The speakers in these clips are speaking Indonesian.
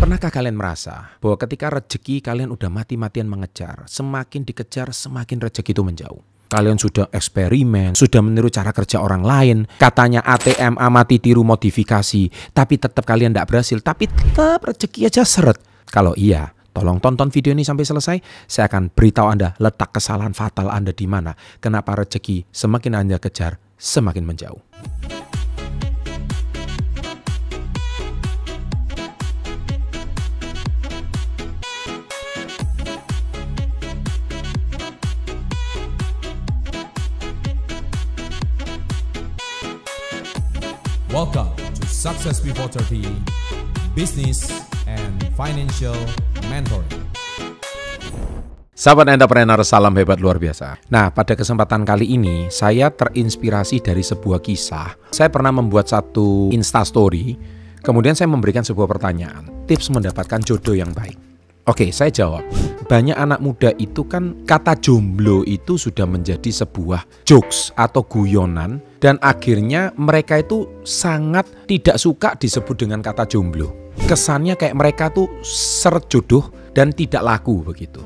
Pernahkah kalian merasa bahwa ketika rezeki kalian udah mati-matian mengejar, semakin dikejar semakin rezeki itu menjauh? Kalian sudah eksperimen, sudah meniru cara kerja orang lain, katanya ATM amati tiru modifikasi, tapi tetap kalian tidak berhasil, tapi tetap rezeki aja seret. Kalau iya, tolong tonton video ini sampai selesai, saya akan beritahu Anda letak kesalahan fatal Anda di mana. Kenapa rezeki semakin Anda kejar, semakin menjauh. Welcome to Success Before 30 Business and Financial Mentoring. Sahabat entrepreneur, salam hebat luar biasa. Nah, pada kesempatan kali ini saya terinspirasi dari sebuah kisah. Saya pernah membuat satu Instastory, kemudian saya memberikan sebuah pertanyaan, tips mendapatkan jodoh yang baik. Oke, saya jawab. Banyak anak muda itu kan kata jomblo itu sudah menjadi sebuah jokes atau guyonan, dan akhirnya mereka itu sangat tidak suka disebut dengan kata jomblo. Kesannya kayak mereka tuh seret jodoh dan tidak laku begitu.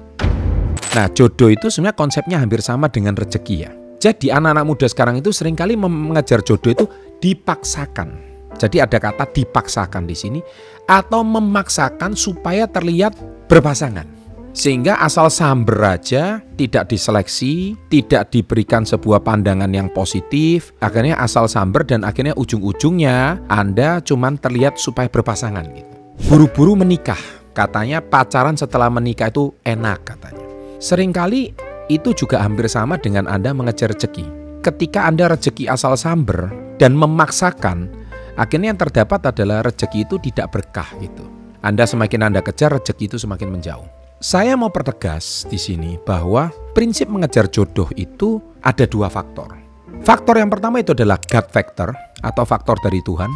Nah, jodoh itu sebenarnya konsepnya hampir sama dengan rezeki ya. Jadi anak-anak muda sekarang itu seringkali mengejar jodoh itu dipaksakan. Jadi ada kata dipaksakan di sini atau memaksakan supaya terlihat berpasangan. Sehingga asal samber aja, tidak diseleksi, tidak diberikan sebuah pandangan yang positif, akhirnya asal samber dan akhirnya ujung-ujungnya Anda cuman terlihat supaya berpasangan gitu. Buru-buru menikah, katanya pacaran setelah menikah itu enak katanya. Seringkali itu juga hampir sama dengan Anda mengejar rezeki. Ketika Anda rezeki asal samber dan memaksakan, akhirnya yang terdapat adalah rezeki itu tidak berkah gitu. Semakin Anda kejar, rezeki itu semakin menjauh. Saya mau pertegas di sini bahwa prinsip mengejar jodoh itu ada dua faktor. Faktor yang pertama itu adalah God factor atau faktor dari Tuhan,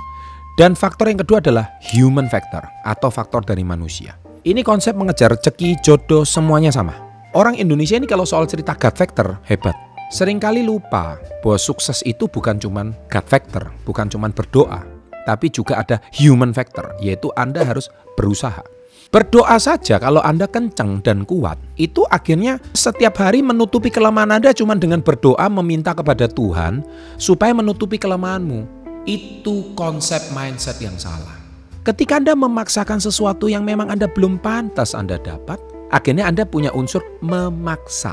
dan faktor yang kedua adalah human factor atau faktor dari manusia. Ini konsep mengejar rezeki, jodoh, semuanya sama. Orang Indonesia ini kalau soal cerita God factor hebat. Seringkali lupa bahwa sukses itu bukan cuman God factor, bukan cuman berdoa, tapi juga ada human factor, yaitu Anda harus berusaha. Berdoa saja kalau Anda kencang dan kuat, itu akhirnya setiap hari menutupi kelemahan Anda cuma dengan berdoa meminta kepada Tuhan supaya menutupi kelemahanmu. Itu konsep mindset yang salah. Ketika Anda memaksakan sesuatu yang memang Anda belum pantas Anda dapat, akhirnya Anda punya unsur memaksa.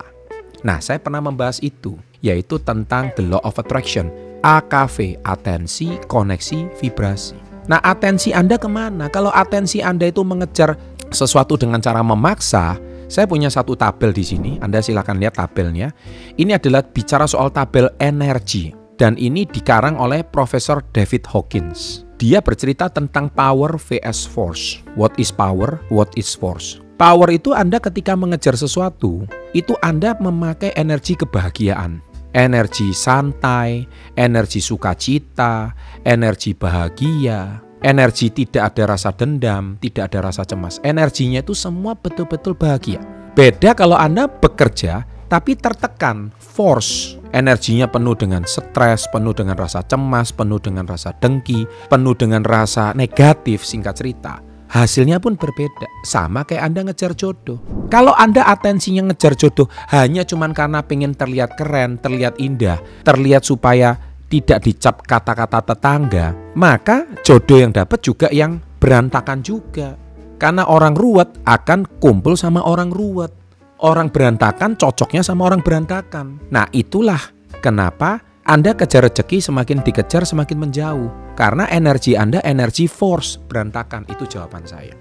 Nah, saya pernah membahas itu, yaitu tentang the law of attraction, AKV, atensi, koneksi, vibrasi. Nah, atensi Anda kemana? Kalau atensi Anda itu mengejar sesuatu dengan cara memaksa, saya punya satu tabel di sini. Anda silakan lihat tabelnya. Ini adalah bicara soal tabel energi. Dan ini dikarang oleh Profesor David Hawkins. Dia bercerita tentang power vs force. What is power? What is force? Power itu Anda ketika mengejar sesuatu, itu Anda memakai energi kebahagiaan. Energi santai, energi sukacita, energi bahagia, energi tidak ada rasa dendam, tidak ada rasa cemas. Energinya itu semua betul-betul bahagia. Beda kalau Anda bekerja tapi tertekan, force. Energinya penuh dengan stres, penuh dengan rasa cemas, penuh dengan rasa dengki, penuh dengan rasa negatif, singkat cerita. Hasilnya pun berbeda, sama kayak Anda ngejar jodoh. Kalau Anda atensinya ngejar jodoh hanya cuman karena pengen terlihat keren, terlihat indah, terlihat supaya tidak dicap kata-kata tetangga, maka jodoh yang dapat juga yang berantakan juga. Karena orang ruwet akan kumpul sama orang ruwet. Orang berantakan cocoknya sama orang berantakan. Nah, itulah kenapa Anda kejar rezeki semakin dikejar semakin menjauh. Karena energi Anda energi force, berantakan. Itu jawaban saya.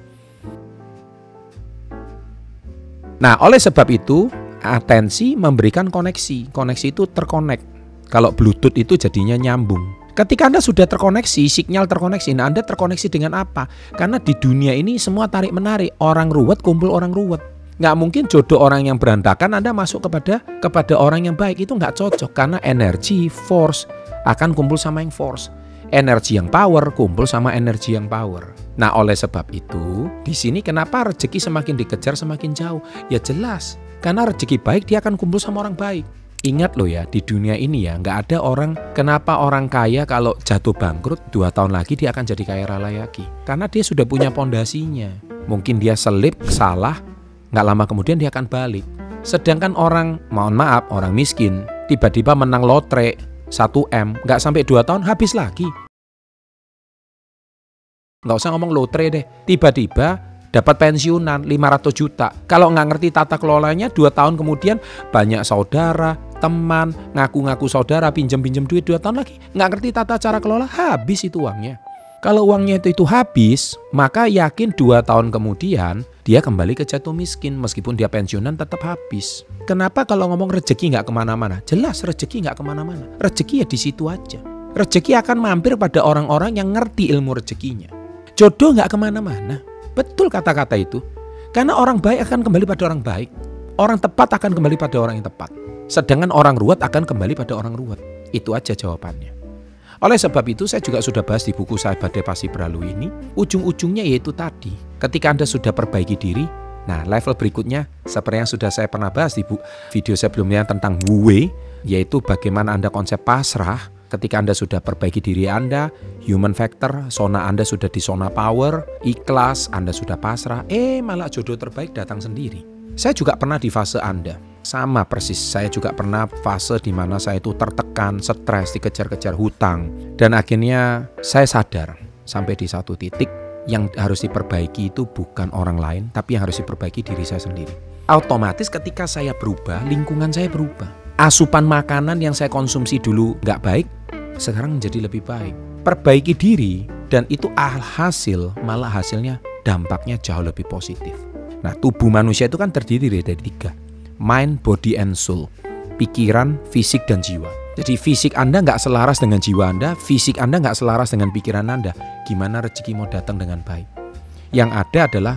Nah, oleh sebab itu, atensi memberikan koneksi. Koneksi itu terkonek. Kalau Bluetooth itu jadinya nyambung. Ketika Anda sudah terkoneksi, sinyal terkoneksi, nah Anda terkoneksi dengan apa? Karena di dunia ini semua tarik-menarik. Orang ruwet kumpul orang ruwet. Nggak mungkin jodoh orang yang berantakan Anda masuk kepada orang yang baik. Itu nggak cocok. Karena energi, force akan kumpul sama yang force. Energi yang power kumpul sama energi yang power. Nah, oleh sebab itu, di sini kenapa rezeki semakin dikejar semakin jauh? Ya jelas, karena rezeki baik dia akan kumpul sama orang baik. Ingat loh ya, di dunia ini ya nggak ada orang, kenapa orang kaya kalau jatuh bangkrut 2 tahun lagi dia akan jadi kaya raya lagi. Karena dia sudah punya pondasinya. Mungkin dia selip, salah, nggak lama kemudian dia akan balik. Sedangkan orang, mohon maaf, orang miskin, tiba-tiba menang lotre 1M, nggak sampai 2 tahun habis lagi. Nggak usah ngomong lotre deh, tiba-tiba dapat pensiunan 500 juta. Kalau nggak ngerti tata kelolanya, 2 tahun kemudian banyak saudara, teman, ngaku-ngaku saudara, pinjam-pinjam duit 2 tahun lagi. Nggak ngerti tata cara kelola, habis itu uangnya. Kalau uangnya itu habis, maka yakin 2 tahun kemudian dia kembali ke jatuh miskin. Meskipun dia pensiunan tetap habis. Kenapa kalau ngomong rezeki nggak kemana-mana? Jelas rezeki nggak kemana-mana. Rezeki ya di situ aja. Rezeki akan mampir pada orang-orang yang ngerti ilmu rezekinya. Jodoh nggak kemana-mana. Betul kata-kata itu. Karena orang baik akan kembali pada orang baik. Orang tepat akan kembali pada orang yang tepat. Sedangkan orang ruwet akan kembali pada orang ruwet. Itu aja jawabannya. Oleh sebab itu saya juga sudah bahas di buku saya Badai Pasti Berlalu ini. Ujung-ujungnya yaitu tadi. Ketika Anda sudah perbaiki diri. Nah, level berikutnya seperti yang sudah saya pernah bahas di video sebelumnya tentang Wu Wei. Yaitu bagaimana Anda konsep pasrah. Ketika Anda sudah perbaiki diri Anda, human factor, zona Anda sudah di zona power, ikhlas, Anda sudah pasrah, malah jodoh terbaik datang sendiri. Saya juga pernah di fase Anda. Sama persis, saya juga pernah fase di mana saya itu tertekan, stres, dikejar-kejar hutang. Dan akhirnya saya sadar sampai di satu titik yang harus diperbaiki itu bukan orang lain, tapi yang harus diperbaiki diri saya sendiri. Otomatis ketika saya berubah, lingkungan saya berubah. Asupan makanan yang saya konsumsi dulu nggak baik, sekarang menjadi lebih baik. Perbaiki diri dan itu alhasil, malah hasilnya dampaknya jauh lebih positif. Nah, tubuh manusia itu kan terdiri dari 3. Mind, body, and soul. Pikiran, fisik, dan jiwa. Jadi fisik Anda nggak selaras dengan jiwa Anda, fisik Anda nggak selaras dengan pikiran Anda. Gimana rezeki mau datang dengan baik? Yang ada adalah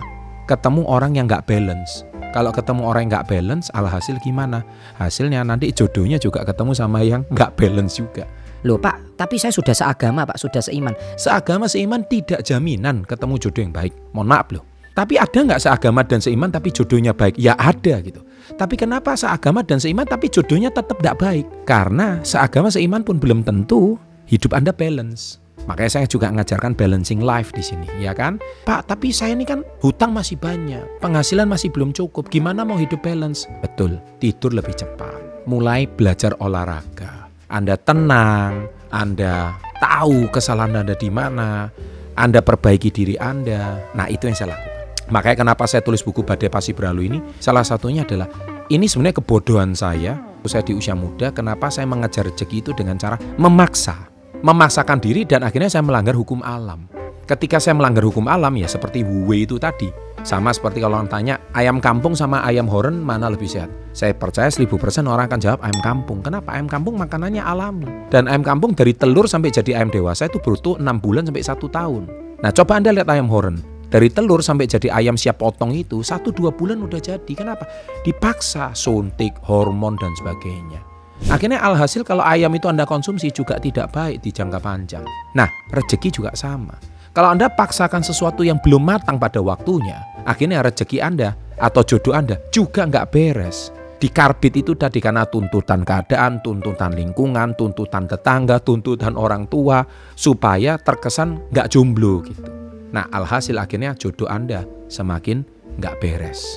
ketemu orang yang nggak balance. Kalau ketemu orang yang nggak balance, alhasil gimana? Hasilnya nanti jodohnya juga ketemu sama yang nggak balance juga. Loh Pak, tapi saya sudah seagama Pak, sudah seiman. Seagama seiman tidak jaminan ketemu jodoh yang baik. Mohon maaf loh. Tapi ada nggak seagama dan seiman tapi jodohnya baik? Ya ada gitu. Tapi kenapa seagama dan seiman tapi jodohnya tetap tidak baik? Karena seagama seiman pun belum tentu hidup Anda balance. Makanya saya juga ngajarkan balancing life di sini, ya kan? Pak, tapi saya ini kan hutang masih banyak, penghasilan masih belum cukup. Gimana mau hidup balance? Betul, tidur lebih cepat. Mulai belajar olahraga. Anda tenang, Anda tahu kesalahan Anda di mana, Anda perbaiki diri Anda. Nah, itu yang saya lakukan. Makanya kenapa saya tulis buku Badai Pasti Berlalu ini, salah satunya adalah ini sebenarnya kebodohan saya di usia muda. Kenapa saya mengejar rezeki itu dengan cara memaksakan diri dan akhirnya saya melanggar hukum alam. Ketika saya melanggar hukum alam ya seperti Wu Wei itu tadi. Sama seperti kalau orang tanya ayam kampung sama ayam horen mana lebih sehat. Saya percaya 1000% orang akan jawab ayam kampung. Kenapa? Ayam kampung makanannya alami. Dan ayam kampung dari telur sampai jadi ayam dewasa itu butuh 6 bulan sampai 1 tahun. Nah coba Anda lihat ayam horen. Dari telur sampai jadi ayam siap potong itu 1-2 bulan udah jadi. Kenapa? Dipaksa, suntik, hormon dan sebagainya. Akhirnya alhasil kalau ayam itu Anda konsumsi juga tidak baik di jangka panjang. Nah, rezeki juga sama. Kalau Anda paksakan sesuatu yang belum matang pada waktunya, akhirnya rezeki Anda atau jodoh Anda juga nggak beres. Dikarbit itu tadi karena tuntutan keadaan, tuntutan lingkungan, tuntutan tetangga, tuntutan orang tua, supaya terkesan nggak jomblo gitu. Nah, alhasil akhirnya jodoh Anda semakin nggak beres.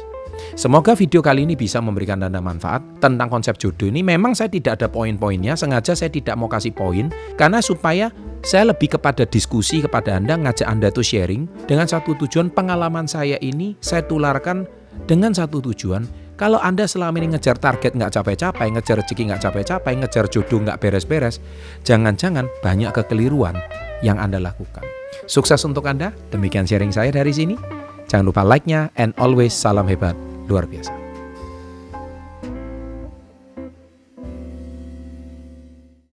Semoga video kali ini bisa memberikan Anda manfaat tentang konsep jodoh ini. Memang saya tidak ada poin-poinnya, sengaja saya tidak mau kasih poin, karena supaya saya lebih kepada diskusi kepada Anda, ngajak Anda tuh sharing dengan satu tujuan. Pengalaman saya ini saya tularkan dengan satu tujuan. Kalau Anda selama ini ngejar target nggak capai-capai, ngejar rezeki nggak capai-capai, ngejar jodoh nggak beres-beres, jangan-jangan banyak kekeliruan yang Anda lakukan. Sukses untuk Anda, demikian sharing saya dari sini. Jangan lupa like-nya, and always salam hebat luar biasa.